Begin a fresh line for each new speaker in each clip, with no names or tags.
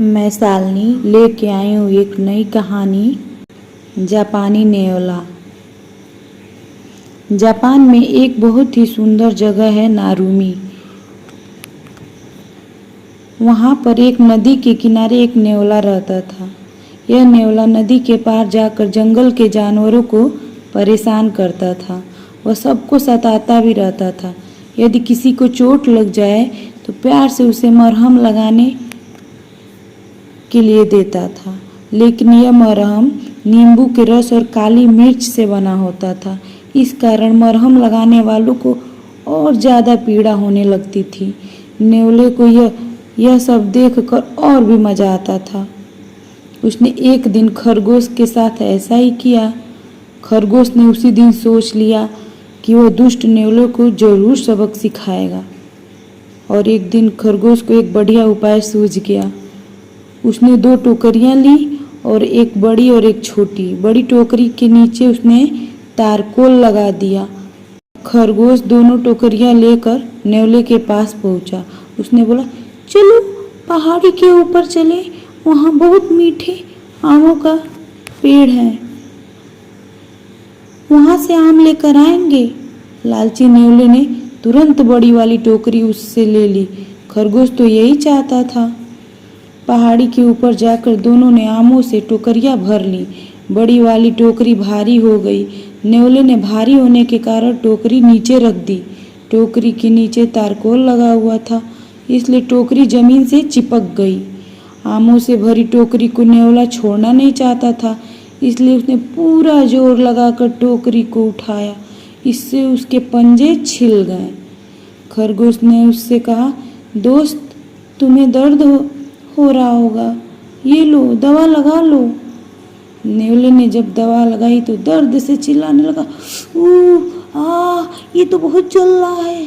मैं शालिनी लेके आई हूँ एक नई कहानी, जापानी नेवला। जापान में एक बहुत ही सुंदर जगह है नारुमी। वहाँ पर एक नदी के किनारे एक नेवला रहता था। यह नेवला नदी के पार जाकर जंगल के जानवरों को परेशान करता था। वह सबको सताता भी रहता था। यदि किसी को चोट लग जाए तो प्यार से उसे मरहम लगाने के लिए देता था, लेकिन यह मरहम नींबू के रस और काली मिर्च से बना होता था। इस कारण मरहम लगाने वालों को और ज़्यादा पीड़ा होने लगती थी। नेवले को यह सब देखकर और भी मज़ा आता था। उसने एक दिन खरगोश के साथ ऐसा ही किया। खरगोश ने उसी दिन सोच लिया कि वह दुष्ट नेवले को जरूर सबक सिखाएगा। और एक दिन खरगोश को एक बढ़िया उपाय सूझ गया। उसने 2 टोकरियां ली और एक बड़ी और एक छोटी। बड़ी टोकरी के नीचे उसने तारकोल लगा दिया। खरगोश दोनों टोकरियां लेकर नेवले के पास पहुंचा। उसने बोला, चलो पहाड़ी के ऊपर चले, वहाँ बहुत मीठे आमों का पेड़ है, वहाँ से आम लेकर आएंगे। लालची नेवले ने तुरंत बड़ी वाली टोकरी उससे ले ली। खरगोश तो यही चाहता था। पहाड़ी के ऊपर जाकर दोनों ने आमों से टोकरियां भर ली। बड़ी वाली टोकरी भारी हो गई। नेवले ने भारी होने के कारण टोकरी नीचे रख दी। टोकरी के नीचे तारकोल लगा हुआ था, इसलिए टोकरी जमीन से चिपक गई। आमों से भरी टोकरी को नेवला छोड़ना नहीं चाहता था, इसलिए उसने पूरा जोर लगाकर टोकरी को उठाया। इससे उसके पंजे छिल गए। खरगोश ने उससे कहा, दोस्त, तुम्हें दर्द हो रहा होगा, ये लो, दवा लगा लो। नेवले ने जब दवा लगाई तो दर्द से चिल्लाने लगा, ये तो बहुत जल रहा है।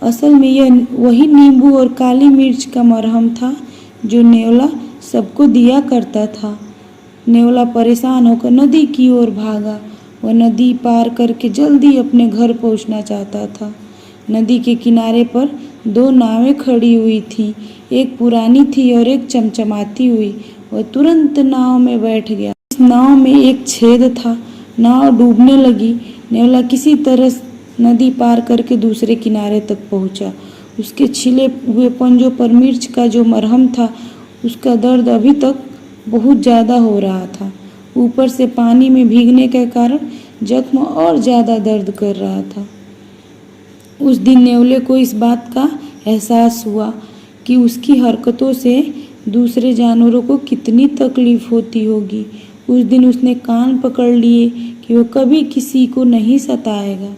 असल में यह वही नींबू और काली मिर्च का मरहम था जो नेवला सबको दिया करता था। नेवला परेशान होकर नदी की ओर भागा। वह नदी पार करके जल्दी अपने घर पहुंचना चाहता था। नदी के किनारे पर 2 नावें खड़ी हुई थीं। एक पुरानी थी और एक चमचमाती हुई। वह तुरंत नाव में बैठ गया। इस नाव में एक छेद था। नाव डूबने लगी। नेवला किसी तरह नदी पार करके दूसरे किनारे तक पहुंचा। उसके छिले हुए पंजों पर मिर्च का जो मरहम था, उसका दर्द अभी तक बहुत ज़्यादा हो रहा था। ऊपर से पानी में भीगने के कारण जख्म और ज़्यादा दर्द कर रहा था। उस दिन नेवले को इस बात का एहसास हुआ कि उसकी हरकतों से दूसरे जानवरों को कितनी तकलीफ होती होगी। उस दिन उसने कान पकड़ लिए कि वह कभी किसी को नहीं सताएगा।